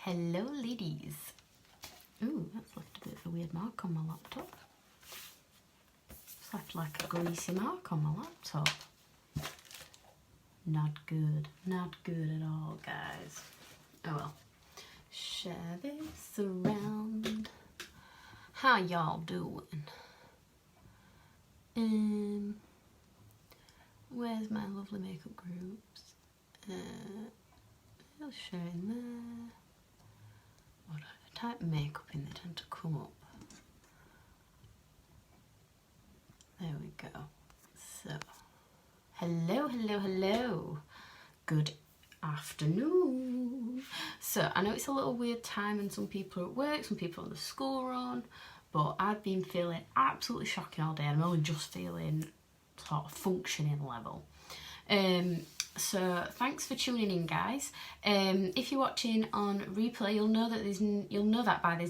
Hello ladies. Ooh, that's left a bit of a weird mark on my laptop. It's left like a greasy mark on my laptop. Not good. Not good at all, guys. Oh well. Share this around. How y'all doing? Where's my lovely makeup groups? I'll share in there. What if I type makeup in, they tend to come up. There we go. So, hello, hello, hello. Good afternoon. So, I know it's a little weird time and some people are at work, some people are on the school run, but I've been feeling absolutely shocking all day. I'm only just feeling sort of functioning level. So thanks for tuning in, guys. If you're watching on replay, you'll know that there's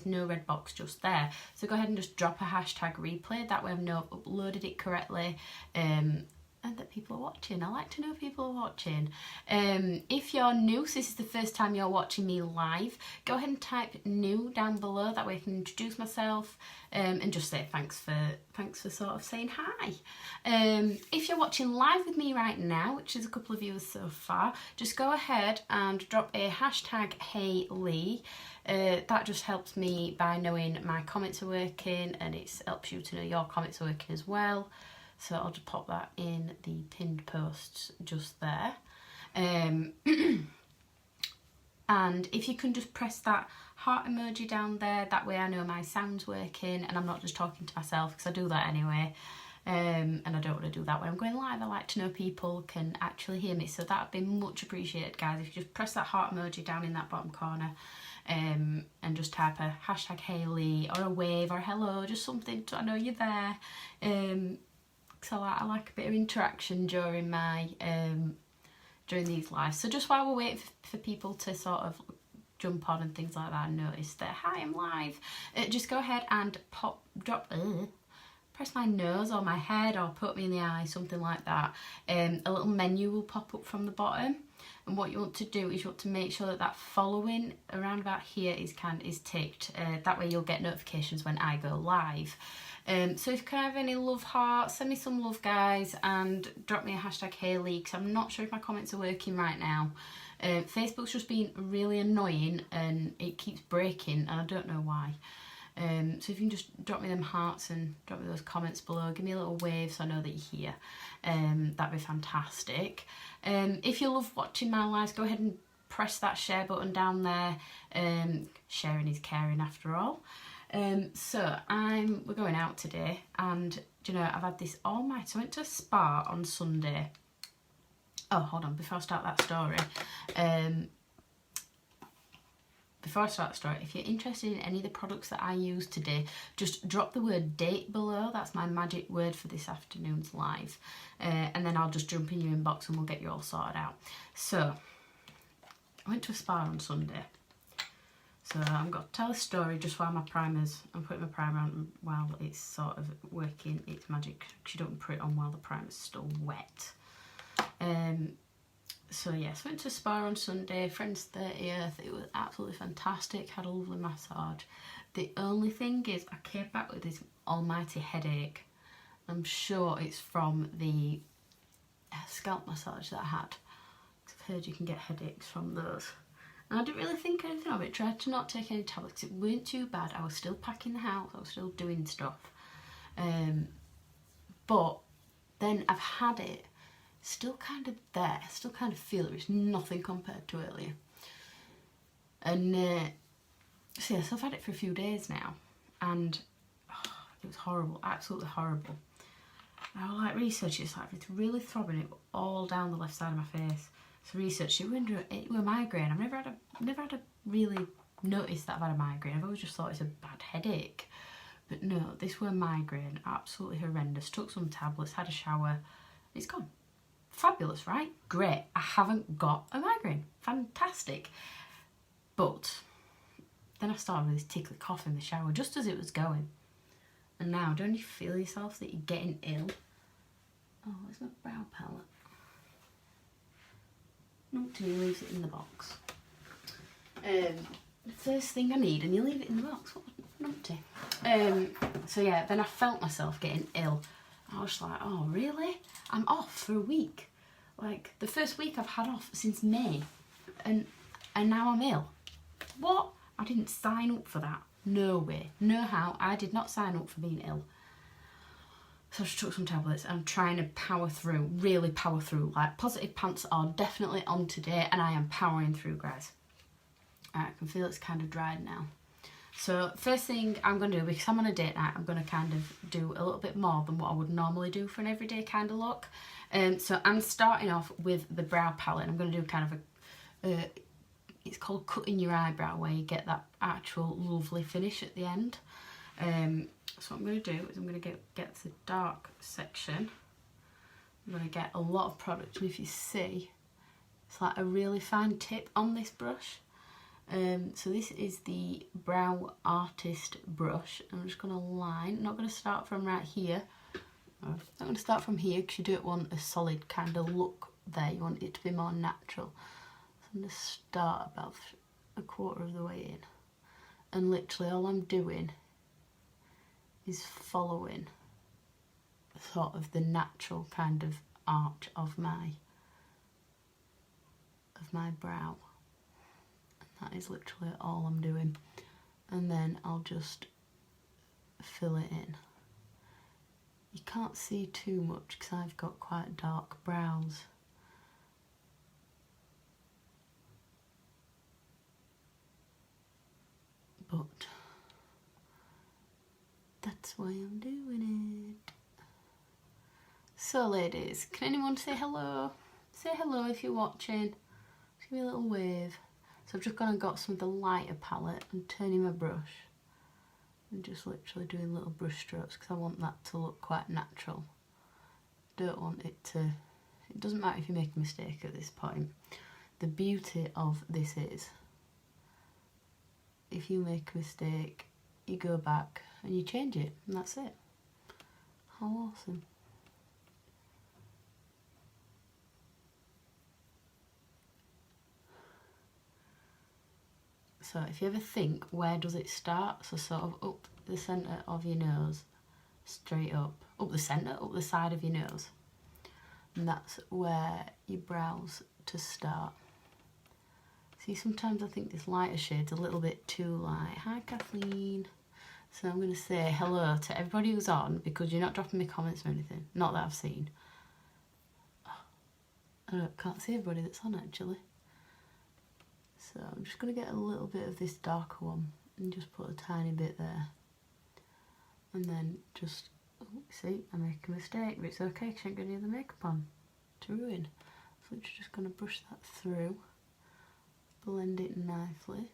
no red box just there. So go ahead and just drop a hashtag replay. That way I know I've uploaded it correctly. And that people are watching. I like to know people are watching. If you're new, so this is the first time you're watching me live, go ahead and type new down below. That way I can introduce myself and just say thanks for sort of saying hi. If you're watching live with me right now, which is a couple of viewers so far, just go ahead and drop a hashtag HeyLee. That just helps me by knowing my comments are working, and it helps you to know your comments are working as well. So I'll just pop that in the pinned posts just there. And if you can just press that heart emoji down there, that way I know my sound's working and I'm not just talking to myself, because I do that anyway. And I don't want to do that when I'm going live. I like to know people can actually hear me. So that would be much appreciated, guys. If you just press that heart emoji down in that bottom corner and just type a hashtag HeyLee or a wave or a hello, just something so I know you're there. So I like a bit of interaction during my during these lives. So just while we're waiting for people to sort of jump on and things like that and notice that hi, I'm live, just go ahead and press my nose or my head or put me in the eye, something like that. A little menu will pop up from the bottom, and what you want to do is you want to make sure that following around about here is ticked. That way you'll get notifications when I go live. So if you can have any love hearts, send me some love, guys, and drop me a hashtag HeyLee, because I'm not sure if my comments are working right now. Facebook's just been really annoying and it keeps breaking and I don't know why. So if you can just drop me them hearts and drop me those comments below, give me a little wave so I know that you're here, that'd be fantastic. If you love watching my lives, go ahead and press that share button down there. Sharing is caring after all. So we're going out today, and do you know, I've had this all night. So I went to a spa on Sunday. Oh, hold on, before I start that story, if you're interested in any of the products that I use today, just drop the word date below. That's my magic word for this afternoon's live, and then I'll just jump in your inbox and we'll get you all sorted out. So I went to a spa on Sunday. So I'm going to tell a story just while I'm putting my primer on while it's sort of working its magic, because you don't put it on while the primer's still wet. So yes, went to a spa on Sunday, friend's 30th. It was absolutely fantastic, had a lovely massage. The only thing is I came back with this almighty headache. I'm sure it's from the scalp massage that I had, because I've heard you can get headaches from those. And I didn't really think anything of it. Tried to not take any tablets. It weren't too bad. I was still packing the house. I was still doing stuff. But then I've had it. Still kind of there. Still kind of feel it. It's nothing compared to earlier. And so yes, I've had it for a few days now. And it was horrible. Absolutely horrible. I was like researching. It's like it's really throbbing it all down the left side of my face. So research, it was a migraine. I've never had a really noticed that I've had a migraine. I've always just thought it's a bad headache. But no, this were a migraine, absolutely horrendous. Took some tablets, had a shower, it's gone. Fabulous, right? Great. I haven't got a migraine. Fantastic. But then I started with this tickly cough in the shower just as it was going. And now, don't you feel yourself that you're getting ill? Oh, where's my brow palette? Not to leave it in the box. the first thing I need, and you leave it in the box. What numpty. So yeah, then I felt myself getting ill. I was like, oh really? I'm off for a week. Like the first week I've had off since May, and now I'm ill. What? I didn't sign up for that. No way, no how. I did not sign up for being ill. So I just took some tablets. I'm trying to power through, really power through. Like positive pants are definitely on today, and I am powering through, guys. I can feel it's kind of dried now. So first thing I'm going to do, because I'm on a date night, I'm going to kind of do a little bit more than what I would normally do for an everyday kind of look. So I'm starting off with the brow palette. I'm going to do kind of a, it's called cutting your eyebrow, where you get that actual lovely finish at the end. So what I'm going to do is I'm going to get the dark section. I'm going to get a lot of product, and if you see, it's like a really fine tip on this brush. So this is the Brow Artist brush. I'm just going to line, not going to start from right here. I'm not going to start from here because you don't want a solid kind of look there. You want it to be more natural. So I'm going to start about a quarter of the way in. And literally all I'm doing is following sort of the natural kind of arch of my brow. That is literally all I'm doing, and then I'll just fill it in. You can't see too much because I've got quite dark brows, but that's why I'm doing it. So ladies, can anyone say hello? Say hello if you're watching. Just give me a little wave. So I've just gone and got some of the lighter palette and turning my brush and just literally doing little brush strokes because I want that to look quite natural. Don't want it to, it doesn't matter if you make a mistake at this point. The beauty of this is, if you make a mistake, you go back and you change it, and that's it. How awesome. So if you ever think, where does it start? So sort of up the centre of your nose, straight up the centre, up the side of your nose. And that's where your brows to start. See, sometimes I think this lighter shade's a little bit too light. Hi Kathleen. So I'm going to say hello to everybody who's on, because you're not dropping me comments or anything. Not that I've seen. I can't see everybody that's on actually. So I'm just going to get a little bit of this darker one and just put a tiny bit there. And then just, oh, see, I make a mistake, but it's okay because I ain't got any other makeup on to ruin. So I'm just going to brush that through, blend it nicely.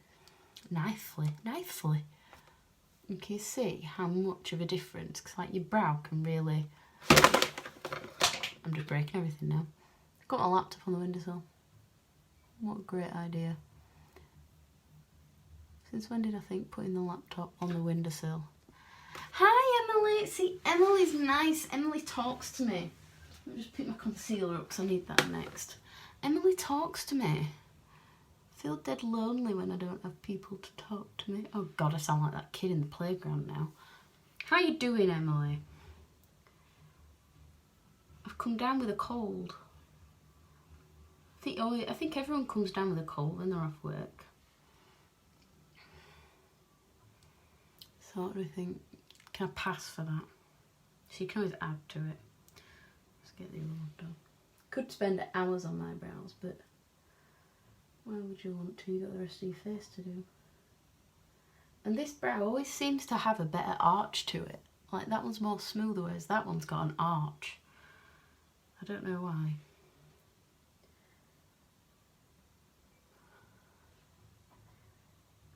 You can see how much of a difference, because like your brow can really, I'm just breaking everything now. I've got my laptop on the windowsill. What a great idea. Since when did I think putting the laptop on the windowsill? Hi Emily! See, Emily's nice. Emily talks to me. Let me just pick my concealer up because I need that next. Emily talks to me. I feel dead lonely when I don't have people to talk to me. Oh God, I sound like that kid in the playground now. How you doing, Emily? I've come down with a cold. I think everyone comes down with a cold when they're off work. So what do we think? Can I pass for that? So you can always add to it. Let's get the other one done. Could spend hours on my brows, but why would you want to? You've got the rest of your face to do. And this brow always seems to have a better arch to it. Like that one's more smooth, whereas that one's got an arch. I don't know why.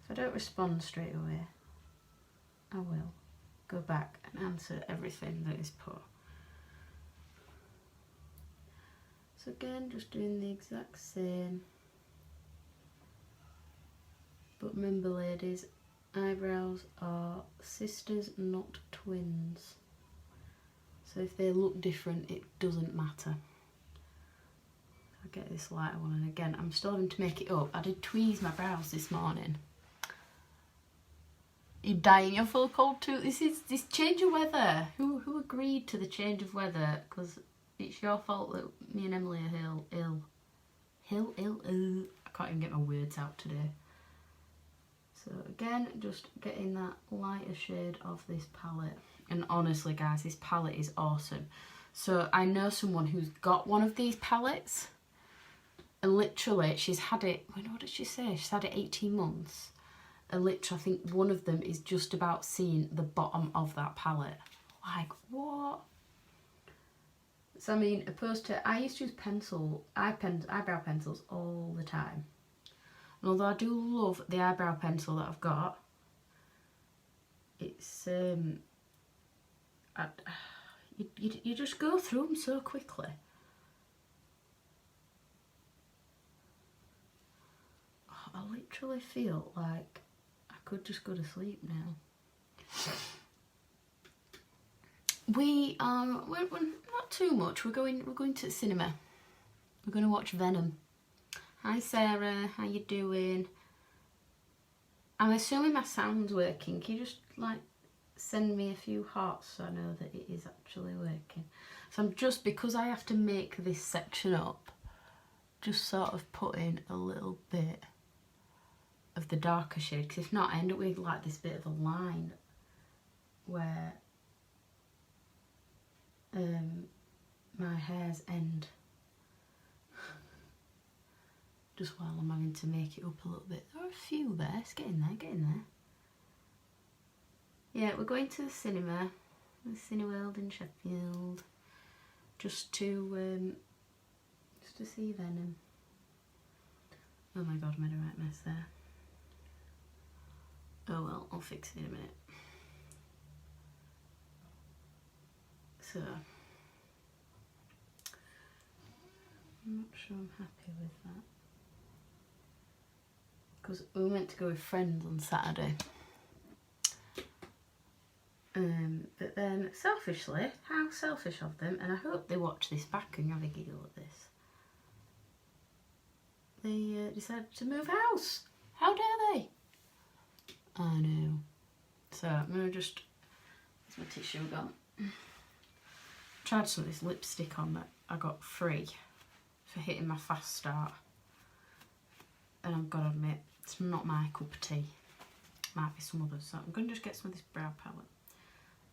If I don't respond straight away, I will go back and answer everything that is put. So again, just doing the exact same. But remember ladies, eyebrows are sisters, not twins. So if they look different, it doesn't matter. I'll get this lighter one, and again, I'm still having to make it up. I did tweeze my brows this morning. You're dying, you're full of cold too. This change of weather. Who agreed to the change of weather? Because it's your fault that me and Emily are ill. I can't even get my words out today. So again, just getting that lighter shade of this palette. And honestly guys, this palette is awesome. So I know someone who's got one of these palettes, and literally she's had it, what did she say? She's had it 18 months. And literally I think one of them is just about seeing the bottom of that palette. Like, what? So I mean, opposed to, I used to use eyebrow pencils all the time. And although I do love the eyebrow pencil that I've got, it's you just go through them so quickly. Oh, I literally feel like I could just go to sleep now. We're not too much. We're going to the cinema. We're going to watch Venom. Hi Sarah, how you doing? I'm assuming my sound's working. Can you just like send me a few hearts so I know that it is actually working? So I'm just, because I have to make this section up, just sort of putting a little bit of the darker shade, because if not I end up with like this bit of a line where my hairs end, just while I'm having to make it up a little bit. There are a few there. It's getting there. Yeah, we're going to the cinema, the Cineworld in Sheffield, just to see Venom. Oh my god, I made a right mess there. Oh well, I'll fix it in a minute. So I'm not sure I'm happy with that, because we were meant to go with friends on Saturday. But then selfishly, how selfish of them, and I hope they watch this back and have a giggle at this, they decided to move house. How dare they? I know. So I'm going to just, where's my tissue gone? Tried some of this lipstick on that I got free for hitting my fast start, and I've got to admit, it's not my cup of tea. Might be some others, so I'm going to just get some of this brow palette.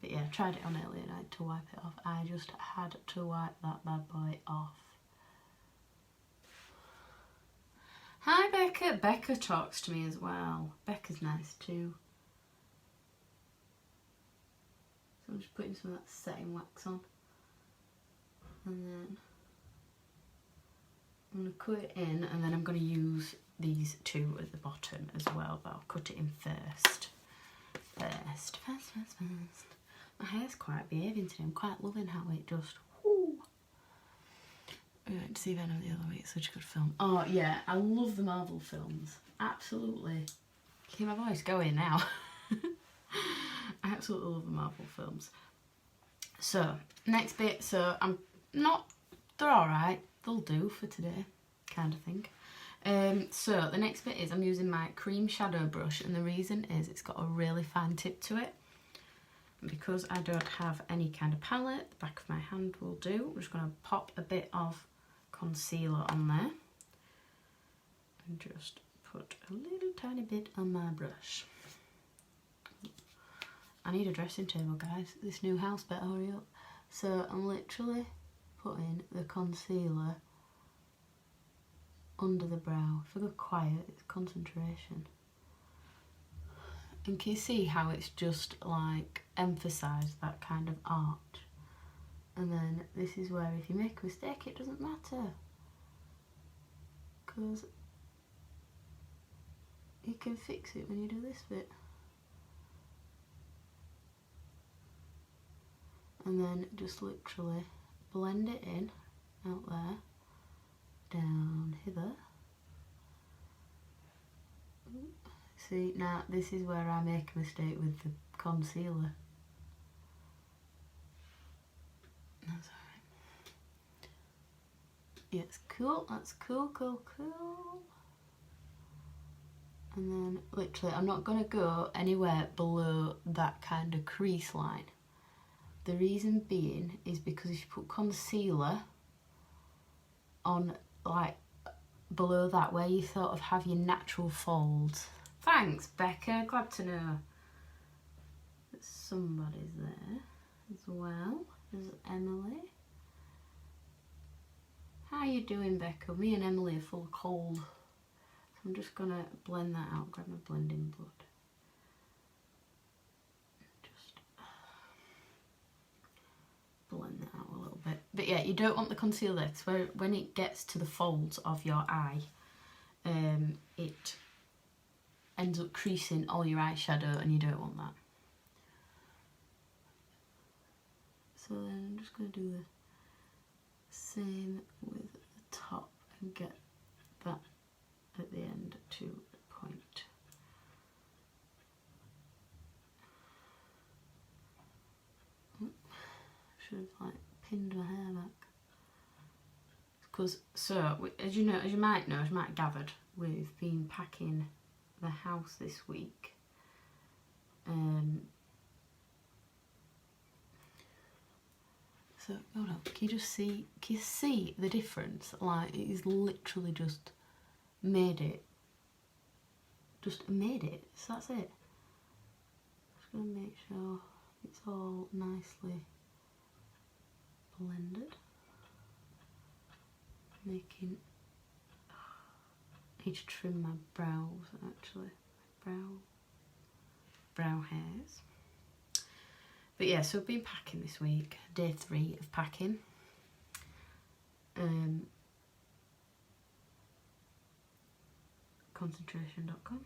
But yeah, I tried it on earlier and I had to wipe it off. I just had to wipe that bad boy off. Hi Becca. Becca talks to me as well. Becca's nice too. So I'm just putting some of that setting wax on. And then I'm going to cut it in, and then I'm going to use these two at the bottom as well, but I'll cut it in first. First. My hair's quite behaving today. I'm quite loving how it just, whoo. We went to see Venom the other week, such a good film. Oh yeah, I love the Marvel films. Absolutely. Keep my voice going now. I absolutely love the Marvel films. So, next bit, so they're alright, they'll do for today, kind of thing. So the next bit is I'm using my cream shadow brush, and the reason is it's got a really fine tip to it. And because I don't have any kind of palette, the back of my hand will do. I'm just going to pop a bit of concealer on there and just put a little tiny bit on my brush. I need a dressing table, guys. This new house better hurry up. So I'm literally putting the concealer under the brow. If I go quiet, it's concentration. And can you see how it's just like emphasised that kind of arch? And then this is where if you make a mistake, it doesn't matter, because you can fix it when you do this bit. And then just literally blend it in, out there, down hither. See, now this is where I make a mistake with the concealer. That's alright. Yeah, it's cool, that's cool. And then literally I'm not going to go anywhere below that kind of crease line. The reason being is because if you put concealer on like below that where you sort of have your natural folds. Thanks Becca, glad to know that somebody's there as well as Emily. How you doing Becca? Me and Emily are full of cold. So I'm just gonna blend that out, grab my blending board. Just blend that out a little bit. But yeah, you don't want the concealer because when it gets to the folds of your eye, it ends up creasing all your eyeshadow and you don't want that. So then I'm just going to do the same with the top and get that at the end to a point. Should have like pinned my hair back. Because, so, as you might have gathered, we've been packing the house this week. So, hold on, can you see the difference? Like, it is literally just made it. So that's it. Just gonna make sure it's all nicely blended. I need to trim my brows actually. Brow hairs. But yeah, so I've been packing this week, day 3 of packing. Concentration.com.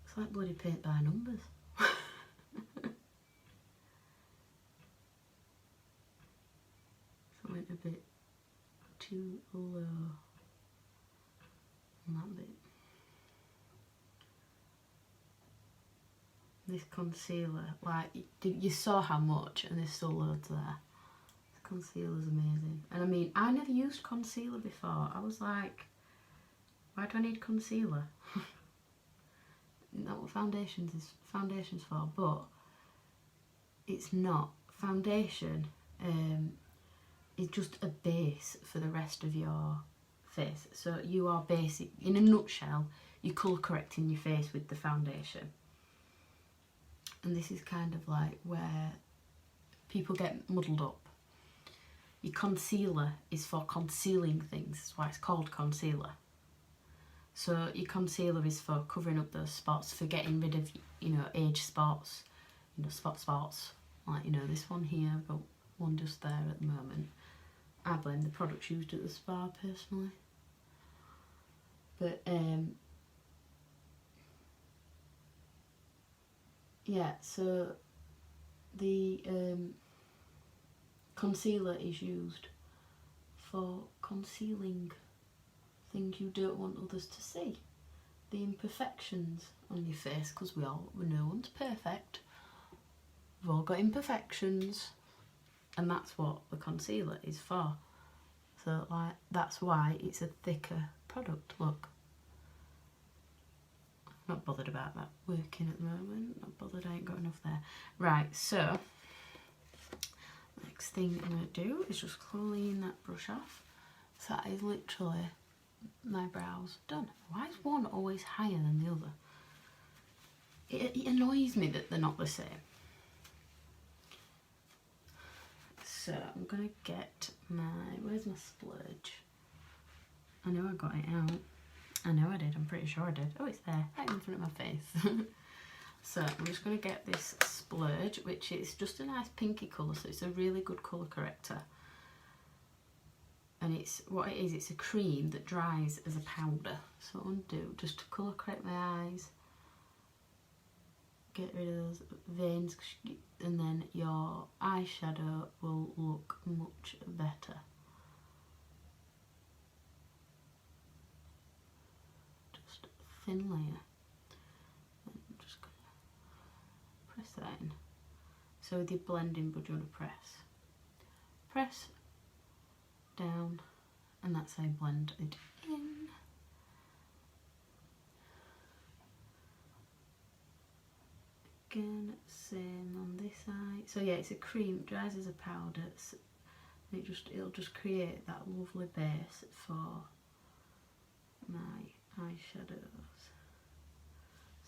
It's like bloody paint by numbers. So I went a bit too low on that bit. This concealer, like, you saw how much and there's still loads there. This concealer's amazing. And I mean, I never used concealer before. I was like, why do I need concealer? Isn't that what foundation's for? But it's not. Foundation is just a base for the rest of your face. So you are basic, in a nutshell, you're colour correcting your face with the foundation. And this is kind of like where people get muddled up. Your concealer is for concealing things, that's why it's called concealer. So your concealer is for covering up those spots, for getting rid of, age spots, spots, like, this one here, I've got one just there at the moment. I blame the products used at the spa personally. But, yeah, so the concealer is used for concealing things you don't want others to see. The imperfections on your face, because no one's perfect. We've all got imperfections, and that's what the concealer is for. So, like, that's why it's a thicker product. Look. Not bothered about that working at the moment. Not bothered, I ain't got enough there. Right, so next thing I'm going to do is just clean that brush off. So that is literally my brows done. Why is one always higher than the other? It annoys me that they're not the same. So I'm going to get where's my splurge? I know I got it out. I know I did, I'm pretty sure I did. Oh, it's there, right in front of my face. So I'm just going to get this splurge, which is just a nice pinky colour, so it's a really good colour corrector. And it's a cream that dries as a powder. So what I'm going to do, just to colour correct my eyes, get rid of those veins, and then your eyeshadow will look much better. Thin layer. I'm just going to press that in. So with your blending brush, you want to press down, and that's how you blend it in. Again, same on this side. So yeah, it's a cream, dries as a powder. It'll just create that lovely base for my eyeshadows.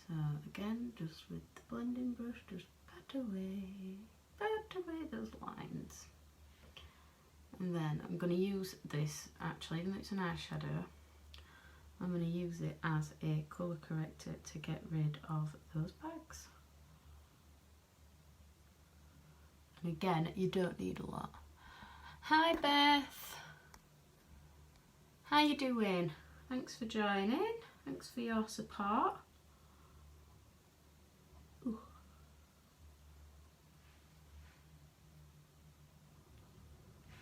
So again, just with the blending brush, just pat away those lines. And then I'm going to use this, actually, even though it's an eyeshadow, I'm going to use it as a colour corrector to get rid of those bags. And again, you don't need a lot. Hi Beth! How you doing? Thanks for joining. Thanks for your support. Ooh.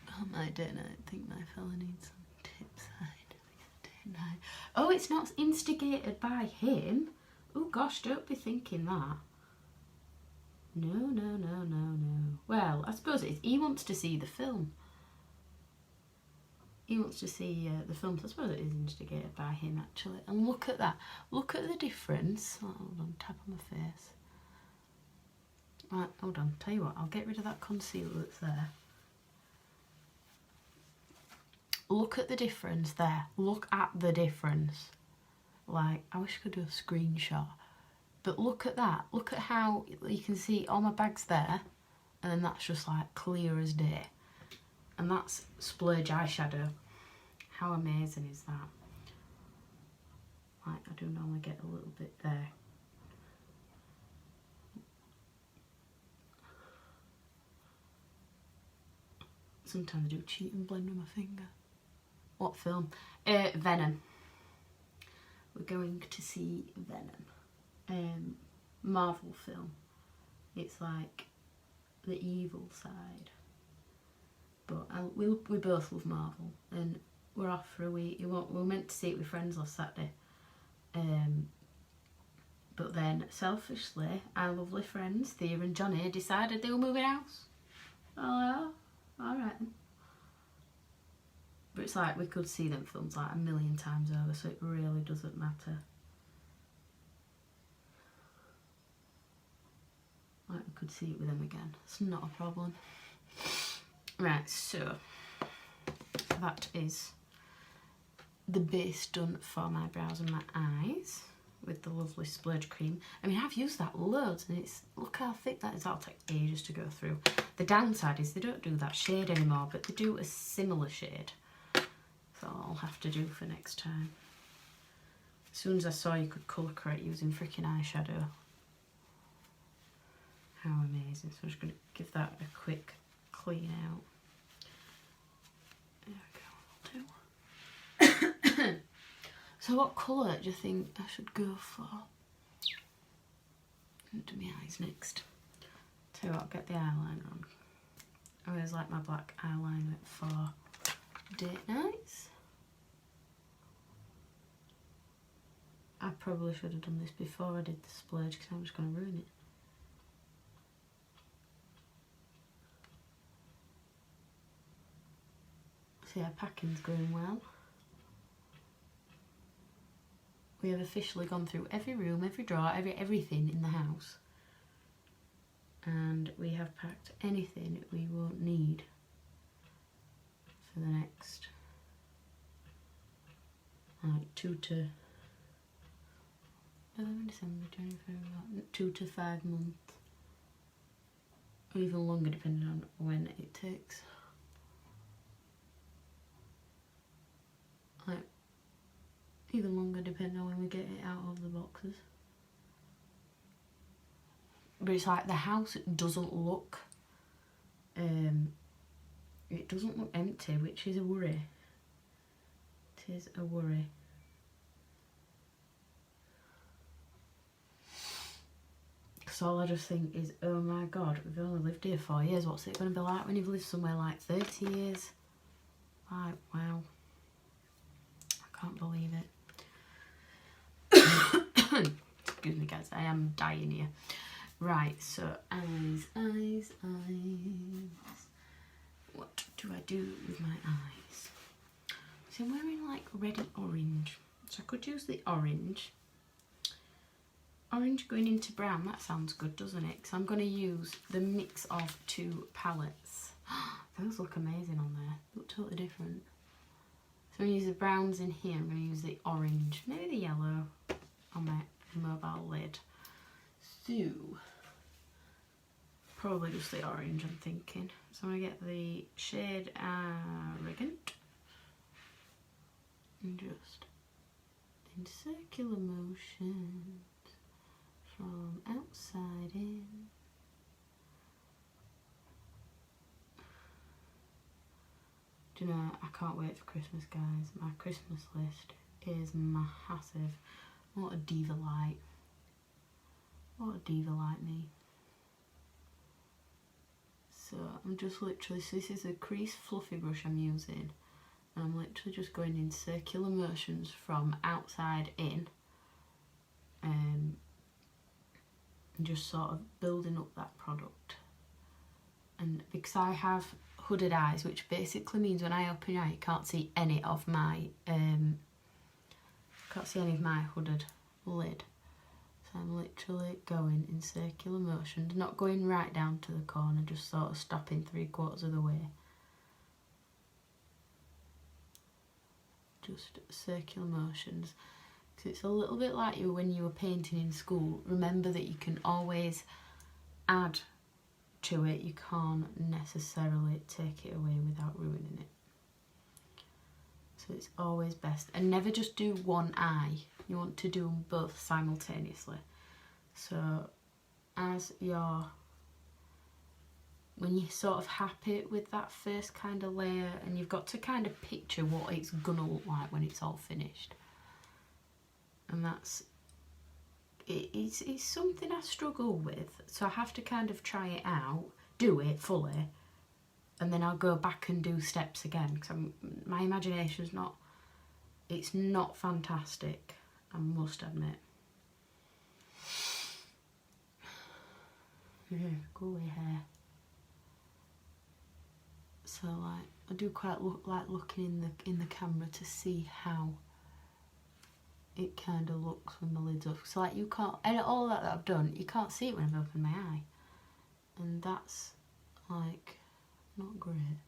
Oh my day night, I think my fella needs some tips. Oh, it's not instigated by him. Oh gosh, don't be thinking that. No. Well, I suppose he wants to see the film. He wants to see the film, so I suppose it is instigated by him actually. And look at that. Look at the difference. Oh, hold on, tap on my face. Right, hold on. Tell you what, I'll get rid of that concealer that's there. Look at the difference there. Look at the difference. Like, I wish I could do a screenshot. But look at that. Look at how you can see all my bags there. And then that's just like clear as day. And that's splurge eyeshadow. How amazing is that? Like, I do normally get a little bit there. Sometimes I do cheat and blend with my finger. What film? Venom. We're going to see Venom. Marvel film. It's like the evil side. But we both love Marvel, and we're off for a week. We're meant to see it with friends last Saturday. But then, selfishly, our lovely friends, Thea and Johnny, decided they were moving house. Oh, alright then. But it's like we could see them films like a million times over, so it really doesn't matter. Like we could see it with them again. It's not a problem. Right, so that is the base done for my brows and my eyes with the lovely splurge cream. I mean, I've used that loads, and it's, look how thick that is. That'll take ages to go through. The downside is they don't do that shade anymore, but they do a similar shade. So I'll have to do for next time. As soon as I saw you could colour correct using freaking eyeshadow. How amazing. So I'm just going to give that a quick clean out. There we go. So what colour do you think I should go for? Do my eyes next. Tell you what, I'll get the eyeliner on. I always like my black eyeliner for date nights. I probably should have done this before I did the splurge because I'm just going to ruin it. So yeah, packing's going well. We have officially gone through every room, every drawer, everything in the house. And we have packed anything we won't need for the next 2 to 5 months. Or even longer depending on when it takes. Like, even longer depending on when we get it out of the boxes. But it's like the house doesn't look it doesn't look empty, which is a worry. It is a worry. Because all I just think is, oh my god, we've only lived here 4 years, what's it going to be like when you've lived somewhere like 30 years? Like, wow. I can't believe it. Excuse me guys, I am dying here. Right, so eyes. What do I do with my eyes? So I'm wearing like red and orange. So I could use the orange. Orange going into brown, that sounds good, doesn't it? Because I'm going to use the mix of 2 palettes. Those look amazing on there. They look totally different. So I'm going to use the browns in here. I'm going to use the orange, maybe the yellow on my mobile lid. So, probably just the orange, I'm thinking. So I'm going to get the shade Arrogant. And just in circular motions from outside in. Do you know, I can't wait for Christmas, guys. My Christmas list is massive. What a diva light. What a diva like me. So I'm just literally, so this is a crease fluffy brush I'm using. And I'm literally just going in circular motions from outside in. And just sort of building up that product. And because I have hooded eyes, which basically means when I open your eye you can't see any of my hooded lid. So I'm literally going in circular motions, not going right down to the corner, just sort of stopping 3/4 of the way. Just circular motions. Because it's a little bit like you when you were painting in school. Remember that you can always add to it. You can't necessarily take it away without ruining it. So it's always best. And never just do one eye. You want to do them both simultaneously. So as when you're sort of happy with that first kind of layer, and you've got to kind of picture what it's gonna look like when it's all finished. And it's something I struggle with, so I have to kind of try it out, do it fully, and then I'll go back and do steps again, because my imagination's it's not fantastic, I must admit. Yeah, go away hair. So like, I do quite like looking in the camera to see how it kind of looks when the lid's up. So like, you can't, and all that I've done, you can't see it when I've opened my eye, and that's like not great.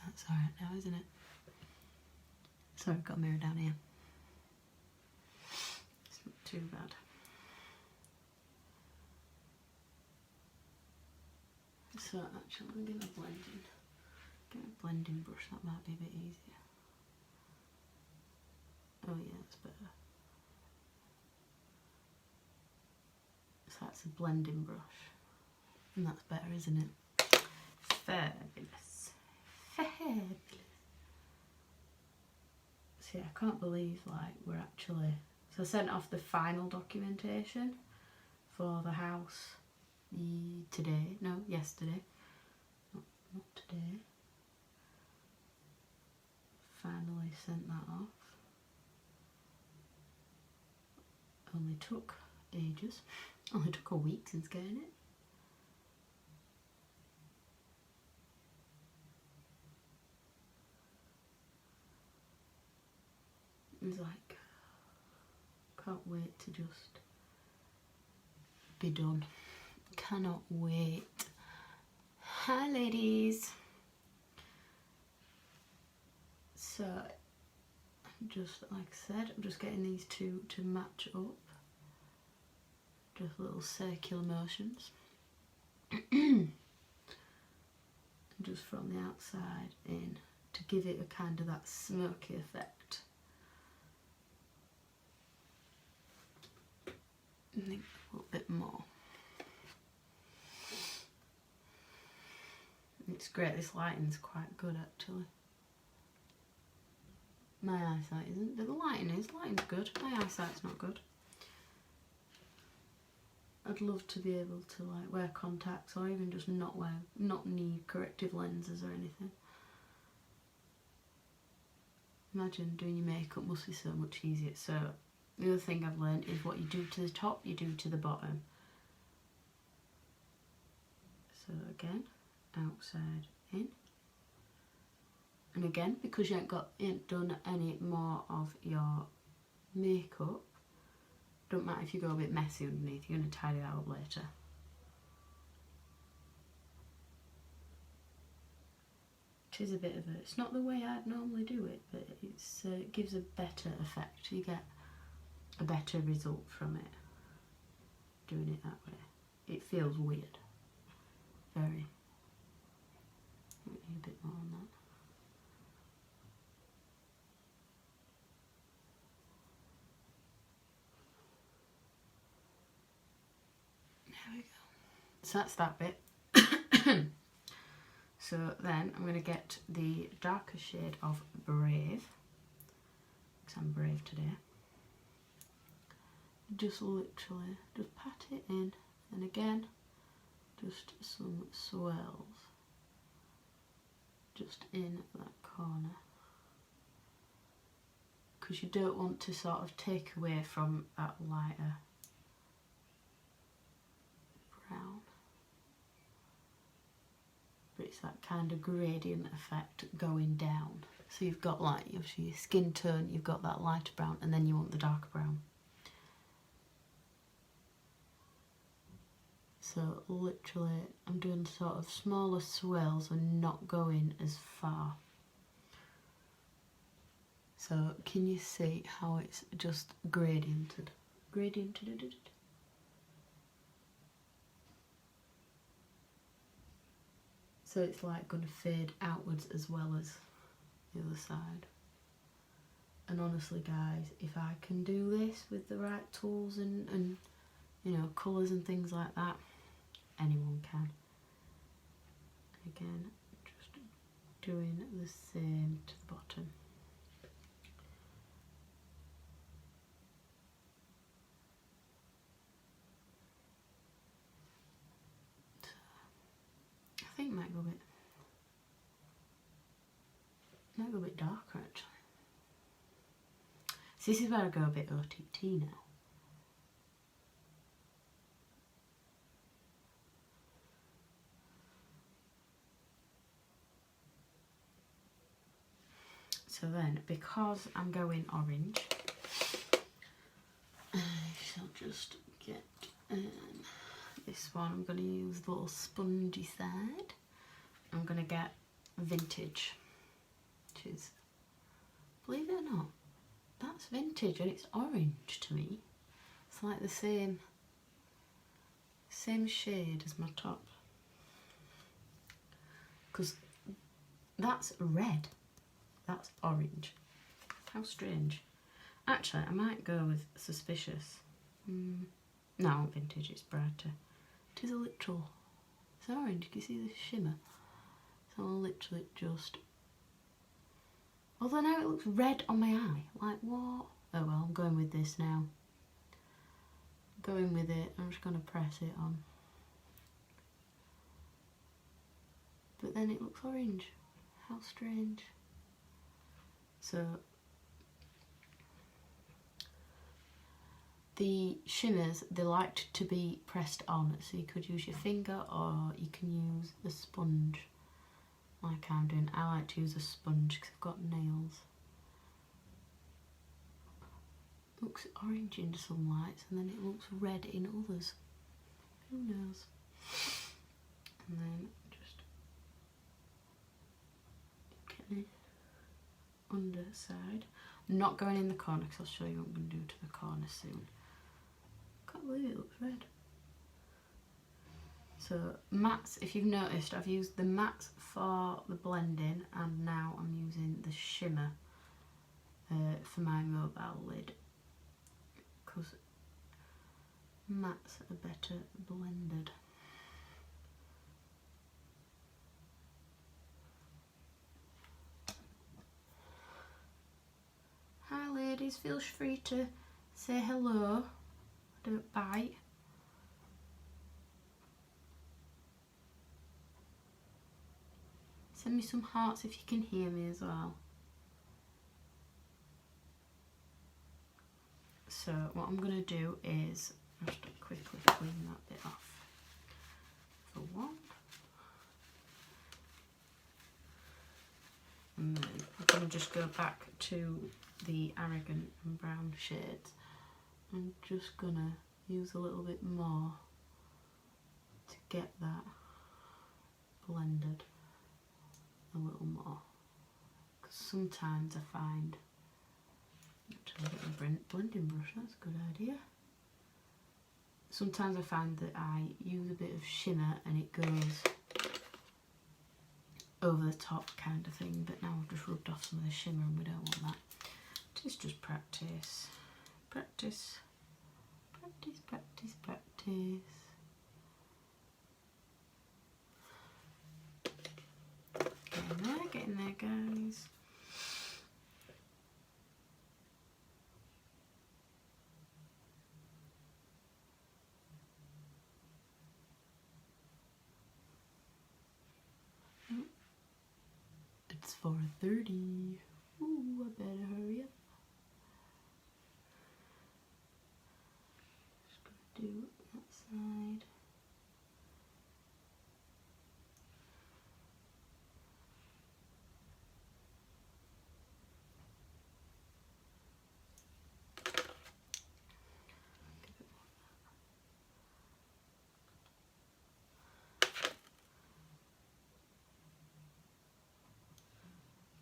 That's alright now, isn't it? Sorry, I've got a mirror down here. It's not too bad. So actually, I'm going to get a blending brush, that might be a bit easier. Oh yeah, that's better. So that's a blending brush, and that's better, isn't it? Fabulous. Fabulous. See, I can't believe like we're actually, so I sent off the final documentation for the house yesterday, not today. Finally sent that off. Only took ages, only took a week since getting it. It's like, can't wait to just be done. Cannot wait. Hi ladies. So, just like I said, I'm just getting these two to match up. Just little circular motions. Just from the outside in to give it a kind of that smoky effect. I think a little bit more. It's great, this lighting's quite good actually. My eyesight isn't, but the lighting's good. My eyesight's not good. I'd love to be able to like wear contacts, or even just not need corrective lenses or anything. Imagine doing your makeup must be so much easier. So the other thing I've learned is what you do to the top, you do to the bottom. So again, outside in. And again, because you ain't done any more of your makeup. Don't matter if you go a bit messy underneath, you're going to tidy that up later. It is a bit of a, it's not the way I'd normally do it, but it gives a better effect. You get a better result from it, doing it that way. It feels weird. Very. Need a bit more on that. There we go. So that's that bit. So then I'm going to get the darker shade of Brave, because I'm brave today. Just literally, just pat it in, and again, just some swirls, just in that corner. Because you don't want to sort of take away from that lighter brown. But it's that kind of gradient effect going down. So you've got like, obviously your skin tone, you've got that lighter brown, and then you want the darker brown. So literally I'm doing sort of smaller swirls and not going as far. So can you see how it's just gradiented? Gradiented. So it's like going to fade outwards as well as the other side. And honestly guys, if I can do this with the right tools and you know, colours and things like that, anyone can. Again, just doing the same to the bottom. I think it might go a bit darker actually. So this is where I go a bit OTT now. So then, because I'm going orange, I shall just get this one. I'm going to use the little spongy side. I'm going to get Vintage, which is, believe it or not, that's Vintage and it's orange to me. It's like the same shade as my top. Because that's red. That's orange. How strange. Actually, I might go with Suspicious. No, Vintage, it's brighter. It is a literal, it's orange, you can see the shimmer. So I'll literally just, although now it looks red on my eye. Like what? Oh well, I'm going with this now. Going with it, I'm just going to press it on. But then it looks orange. How strange. So the shimmers, they like to be pressed on, so you could use your finger or you can use a sponge like I'm doing. I like to use a sponge because I've got nails. Looks orange in some lights and then it looks red in others. Who knows? And then just get the underside. I'm not going in the corner because I'll show you what I'm going to do to the corner soon. Can't believe it looks red. So mattes, if you've noticed, I've used the mattes for the blending and now I'm using the shimmer for my mobile lid because mattes are better blended. Hi ladies, feel free to say hello, don't bite. Send me some hearts if you can hear me as well. So what I'm going to do is just quickly clean that bit off for one. And then I'm going to just go back to the Arrogant and Brown shades, I'm just gonna use a little bit more to get that blended a little more, because sometimes I find, actually get my blending brush, that's a good idea. Sometimes I find that I use a bit of shimmer and it goes over the top kind of thing, but now I've just rubbed off some of the shimmer and we don't want that. It's just practice, practice, practice, practice, practice. Get in there guys. It's 4:30. Ooh, I better hurry up. Just gonna do that side.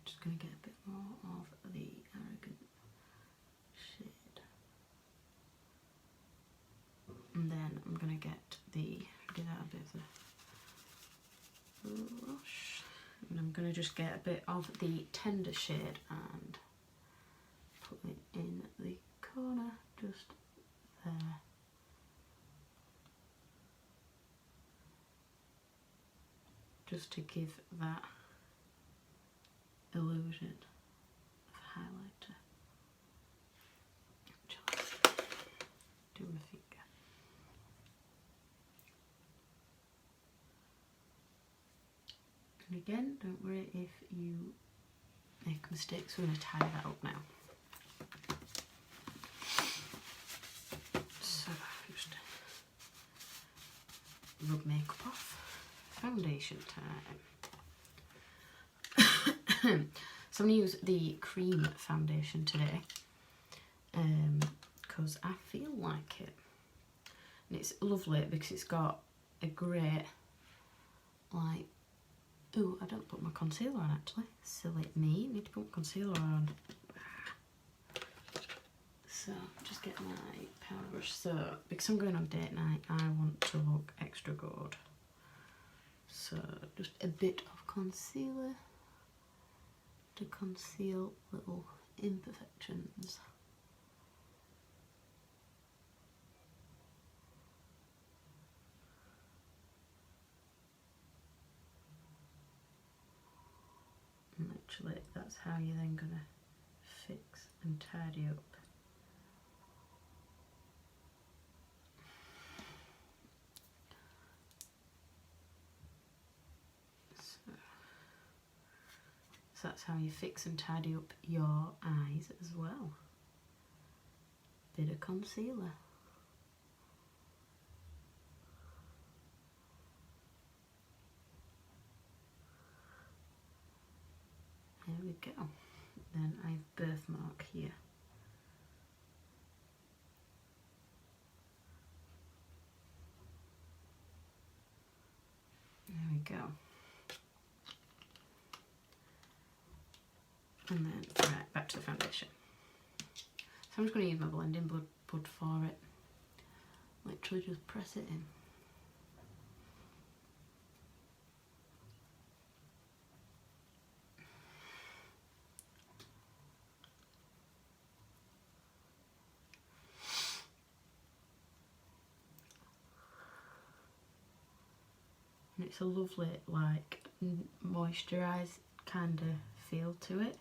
Just gonna get a bit more of the Arrogant shade, and then I'm gonna get out a bit of the brush, and I'm gonna just get a bit of the Tender shade and put it in the corner just there. Just to give that illusion of highlighter. Just do my finger. And again, don't worry if you make mistakes, we're going to tidy that up now. So, just rub makeup off. Foundation time. So I'm going to use the cream foundation today because I feel like it. And it's lovely because it's got a great, like, ooh, I don't put my concealer on actually. Silly me, need to put concealer on. So just get my powder brush. So because I'm going on date night, I want to look extra good. So just a bit of concealer to conceal little imperfections. And actually that's how you're then gonna fix and tidy up. So that's how you fix and tidy up your eyes as well. Bit of concealer. There we go. Then I have birthmark here. There we go. And then, right, back to the foundation. So I'm just going to use my blending bud for it. Literally just press it in. And it's a lovely, like, moisturised kind of feel to it.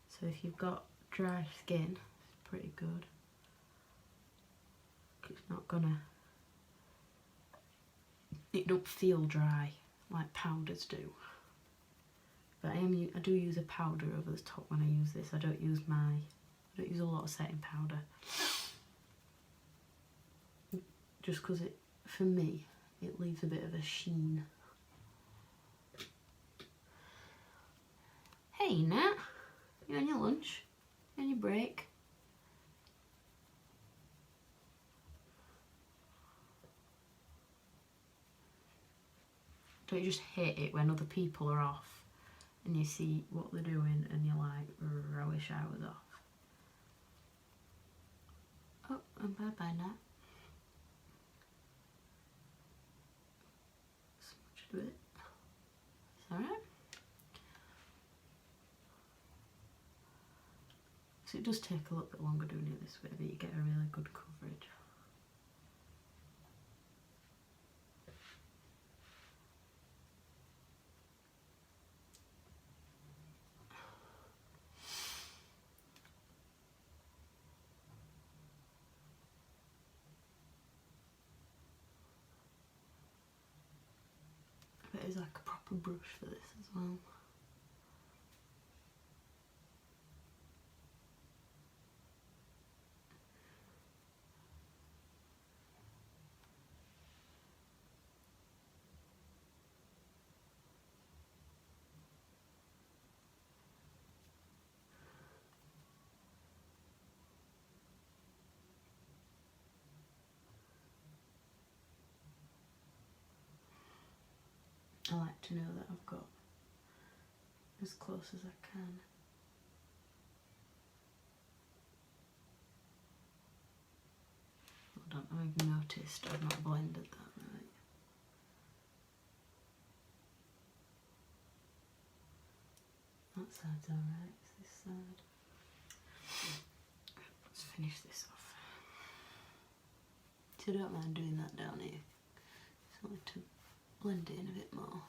So if you've got dry skin, it's pretty good. It's not gonna, it don't feel dry like powders do. But I do use a powder over the top when I use this. I don't use a lot of setting powder. Just because it, for me, it leaves a bit of a sheen. Hey Nat, you on your lunch? Any break? Don't you just hate it when other people are off and you see what they're doing and you're like, I wish I was off. Oh, and bye-bye now. Smudge a bit. It's alright. So it does take a little bit longer doing it this way, but you get a really good coverage. But it's like a proper brush for this as well. I like to know that I've got as close as I can. I don't know if you noticed I've not blended that right. That side's alright, it's this side. Let's finish this off. So I don't mind doing that down here. It's only to blend it in a bit more.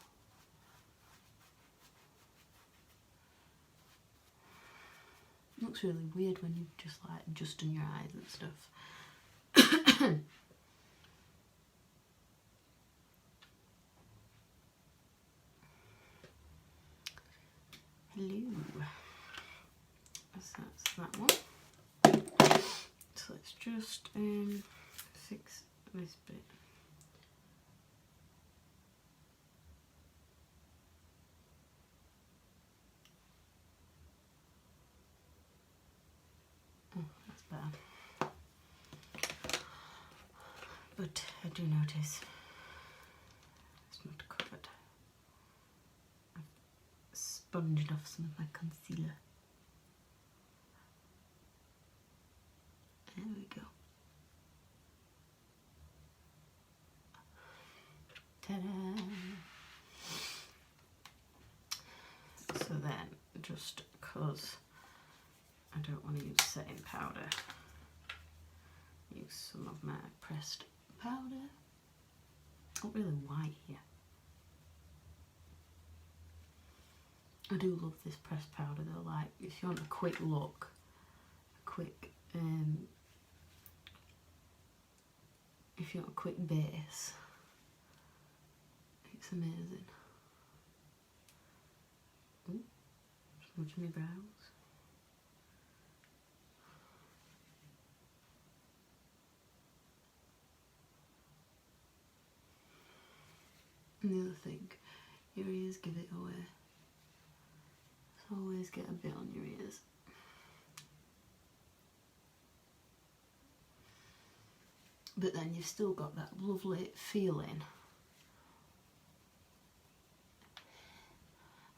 It looks really weird when you've just like adjusting your eyes and stuff. Hello. So that's that one. So let's just fix this bit. Oh, that's better. But I do notice it's not covered. I've sponged off some of my concealer. There we go. Ta-da! So then, just because I don't want to use setting powder, use some of my pressed powder. Not really white here. I do love this pressed powder though, like if you want a quick look, if you want a quick base, it's amazing. Ooh, smudging my brows. And the other thing, your ears give it away. So always get a bit on your ears. But then you've still got that lovely feeling.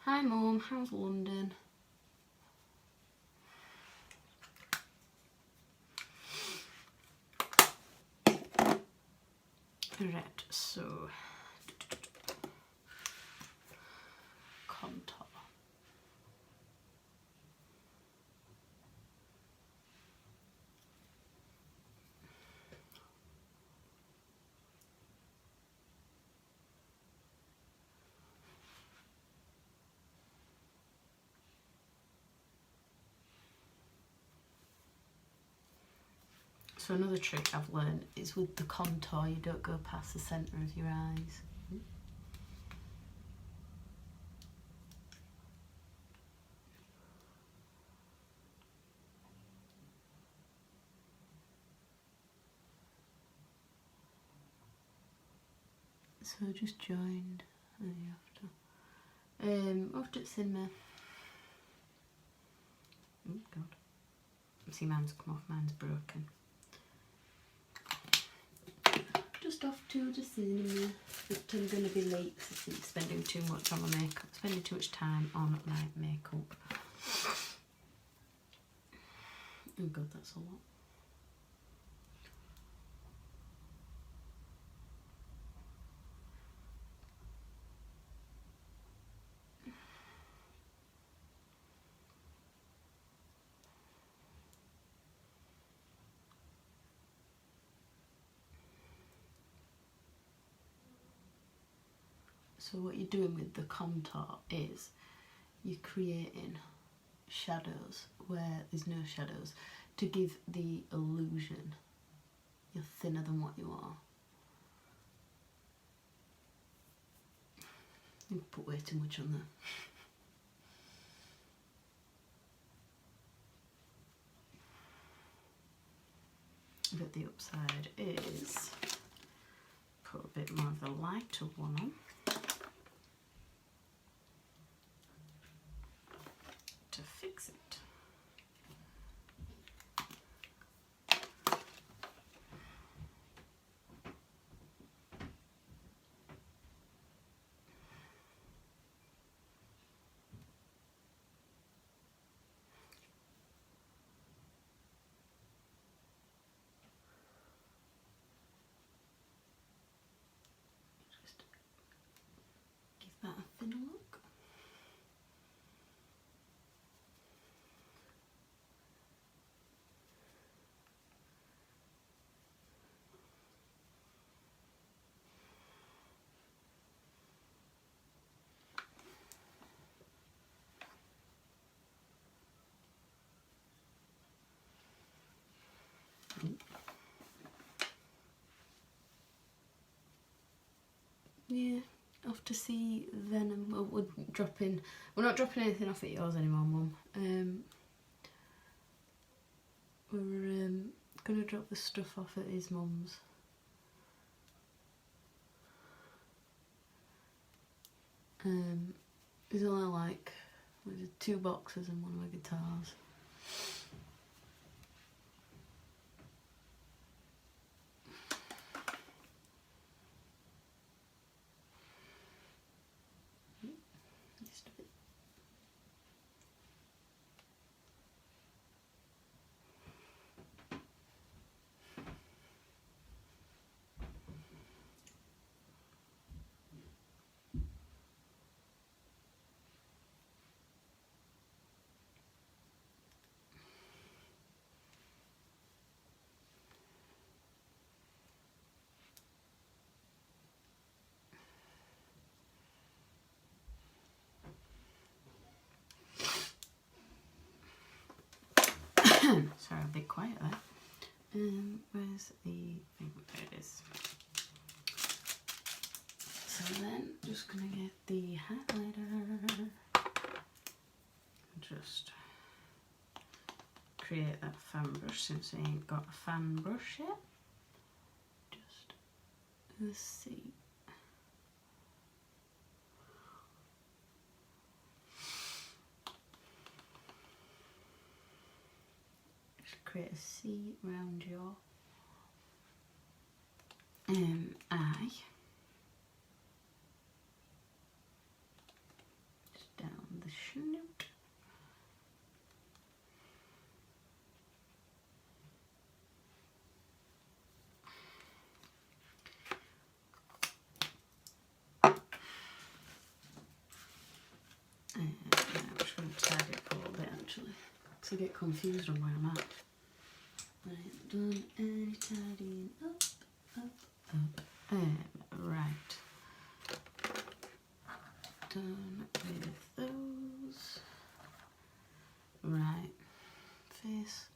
Hi Mum, how's London? Right, so contour. So another trick I've learned is with the contour, you don't go past the centre of your eyes. So just joined, and you have to it's in there. Oh God. See, mine's come off, mine's broken. Just off to the cinema, but I'm going to be late because I'm spending too much on my makeup, spending too much time on my makeup. Oh god, that's a lot. So what you're doing with the contour is you're creating shadows where there's no shadows to give the illusion you're thinner than what you are. You put way too much on there. But the upside is put a bit more of the lighter one on to fix it. Just give that a thin look. Yeah, off to see Venom. Well, we're not dropping anything off at yours anymore, Mum. We're gonna drop the stuff off at his mum's. There's only like 2 boxes and 1 of my guitars. Sorry, I'm a bit quiet there. Where's the thing? There it is. So then, just gonna get the highlighter. Just create that fan brush since I ain't got a fan brush yet. Just let's see. Create a C around your eye, just down the snoot, and I'm just going to tidy up a little bit actually, because I get confused on where I'm at. I haven't done any tidying up. Right. Done with those. Right. Face,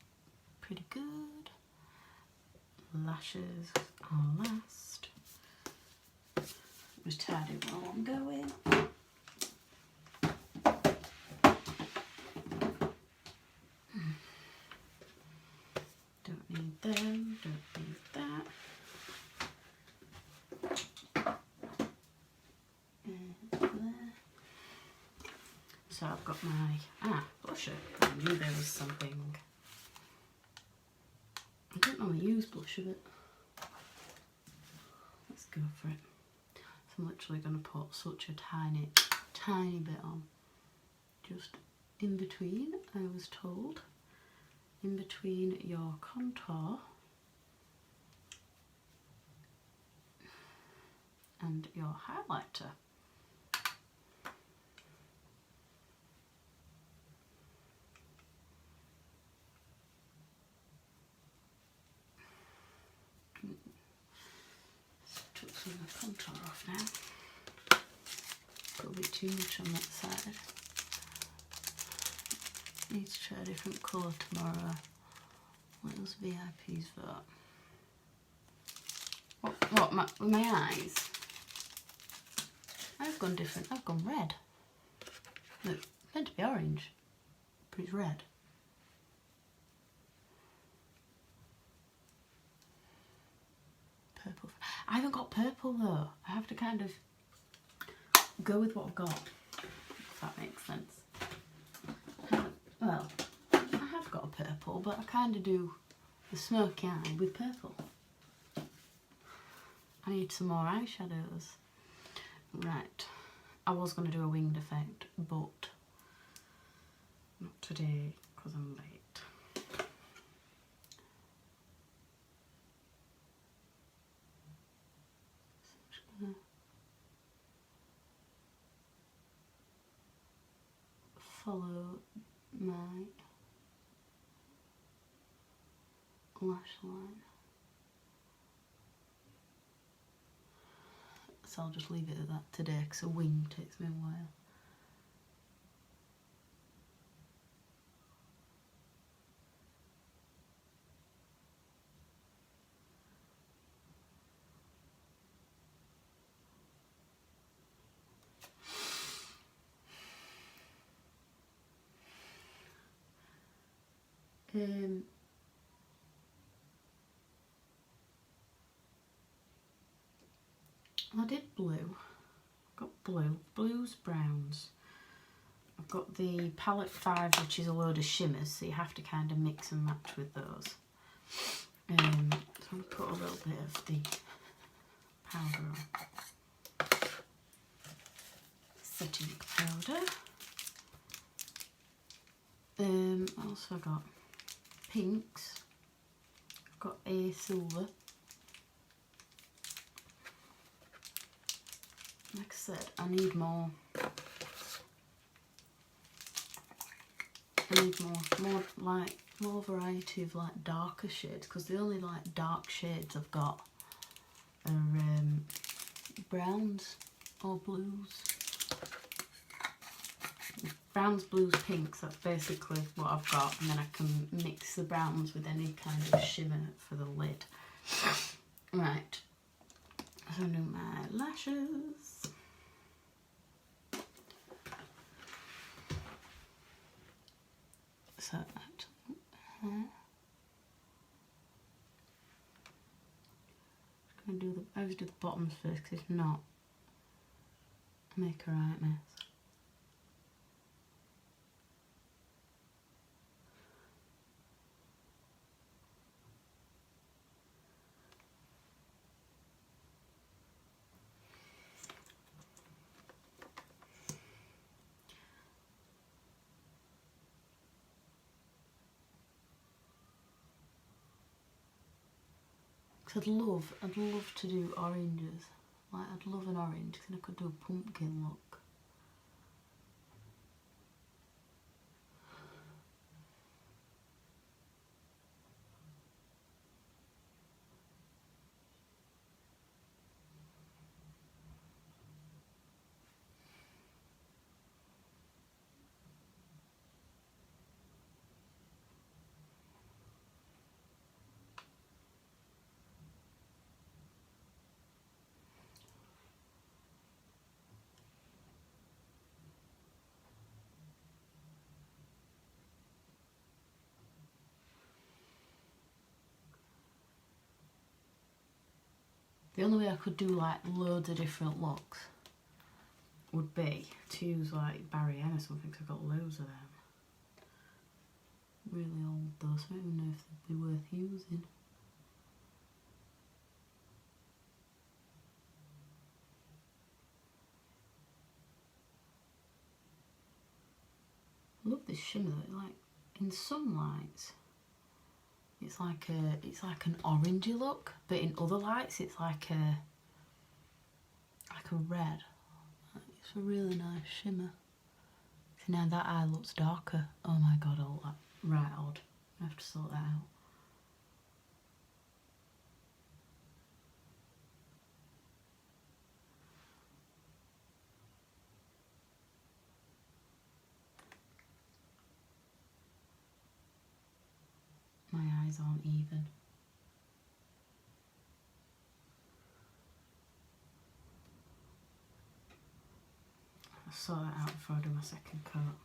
pretty good. Lashes are last. Just tidy while I'm going. Don't need them, don't need that. And there. So I've got my blusher. I knew there was something don't normally use blush a bit. Let's go for it. So I'm literally going to put such a tiny, tiny bit on. Just in between, I was told. In between your contour and your highlighter. Took some of the contour off now. Got a bit too much on that side. Need to try a different colour tomorrow. Let us VIPs vote. What, with my eyes? I've gone different. I've gone red. Look, it's meant to be orange, but it's red. Purple. I haven't got purple though. I have to kind of go with what I've got, if that makes sense. Well, I have got a purple, but I kind of do the smoky eye with purple. I need some more eyeshadows. Right, I was going to do a winged effect, but not today because I'm late. So I'm just going to follow my lash line. So I'll just leave it at that today because a wing takes me a while. I did blue. I've got blue, blues, browns. I've got the palette 5, which is a load of shimmers, so you have to kind of mix and match with those. So I'm going to put a little bit of the powder on. Setting powder. Also got pinks. I've got a silver. Like I said, I need more. I need more variety of like darker shades, because the only like dark shades I've got are browns or blues. Browns, blues, pinks, that's basically what I've got, and then I can mix the browns with any kind of shimmer for the lid. Right, so I'll do my lashes. So that hair. Just gonna do the. I always do the bottoms first, because if not, I make a right mess. I'd love to do oranges. Like, I'd love an orange, because I could do a pumpkin look. The only way I could do like loads of different looks would be to use like Barry M or something, because I've got loads of them. Really old though, so I don't even know if they'd be worth using. this shimmer though. Like in some lights, it's like an orangey look, but in other lights, it's like a red. It's a really nice shimmer. See, now that eye looks darker. Oh my god, all that right odd. I have to sort that out. My eyes aren't even. I'll sort that out before I do my second coat.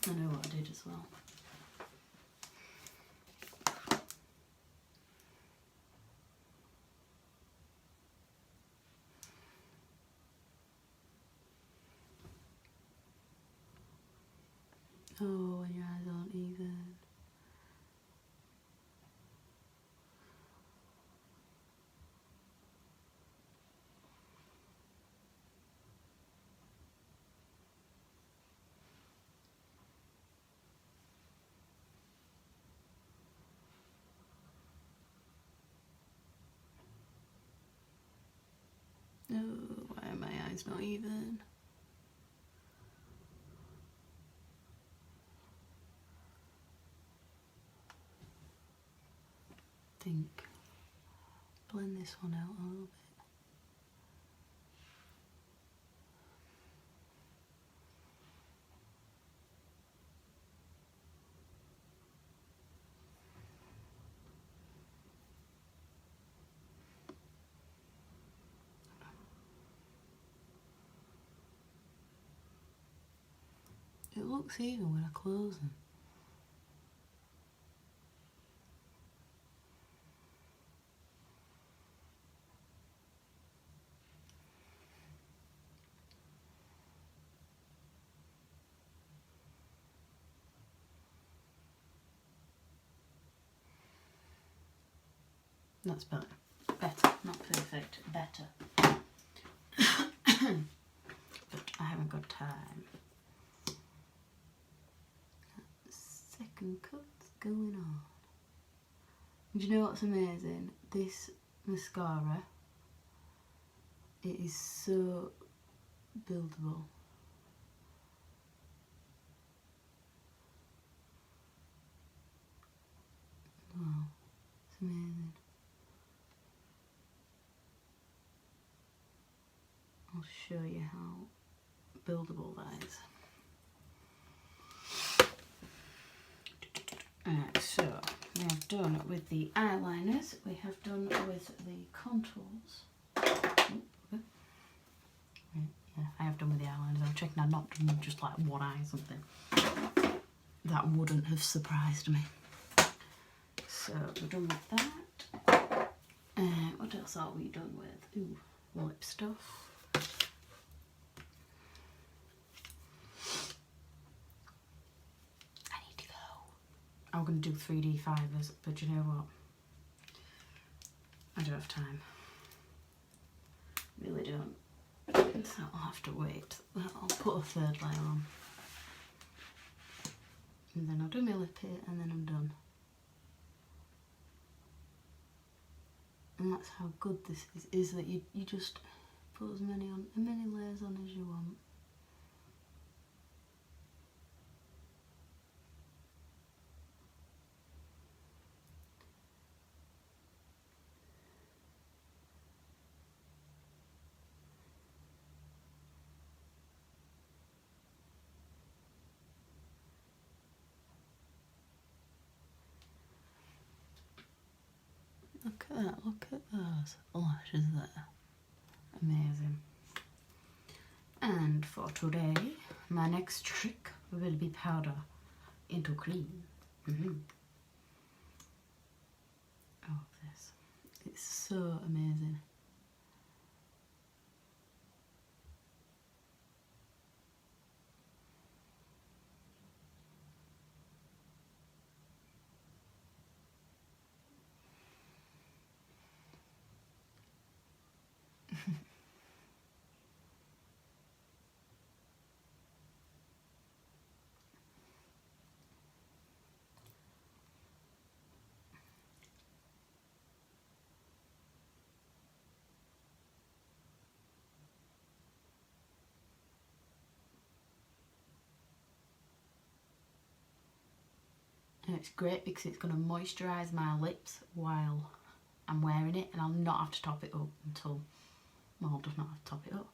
I know what I did as well. Oh, and your eyes aren't even. Oh, why are my eyes not even? Think. Blend this one out a little bit. It looks even when I close them. That's better. Better, not perfect, better. But I haven't got time. Second coat's going on. Do you know what's amazing? This mascara, it is so buildable. Wow, it's amazing. I'll show you how buildable that is. Alright, so we have done with the eyeliners, we have done with the contours. Oh, okay. Yeah, I have done with the eyeliners. I'm checking I've not done just like one eye or something. That wouldn't have surprised me. So we're done with that. What else are we done with? Ooh, lip stuff. I'm going to do 3D fibres, but you know what? I don't have time. Really don't. So I'll have to wait. I'll put a third layer on. And then I'll do my lip here and then I'm done. And that's how good this is that you just put as many layers on as you want. Look at that, look at those lashes there. Amazing. And for today, my next trick will be powder into cream. Oh, this. It's so amazing. it's great because it's going to moisturise my lips while I'm wearing it, and I'll not have to top it up until, well, I'll just not have to top it up.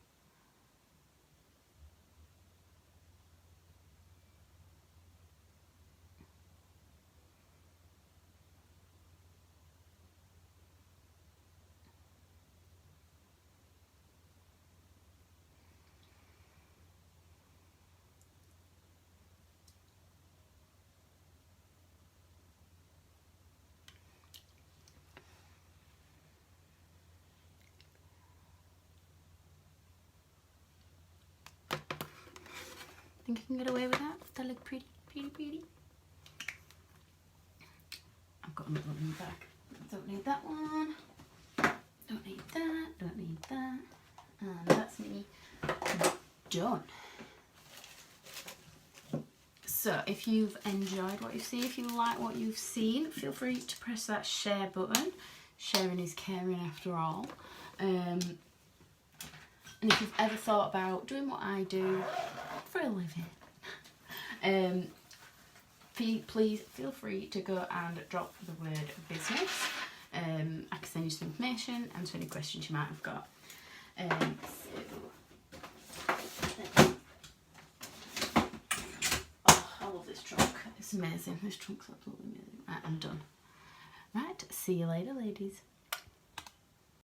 Think I can get away with that? They look pretty, pretty, pretty. I've got another one in the back. Don't need that one. Don't need that. Don't need that. And that's me done. So if you've enjoyed what you've seen, if you like what you've seen, feel free to press that share button. Sharing is caring after all. And if you've ever thought about doing what I do for a living, please feel free to go and drop the word business. I can send you some information, answer any questions you might have got. Oh, I love this trunk. It's amazing. This trunk's absolutely amazing. Right, I'm done. Right, see you later, ladies.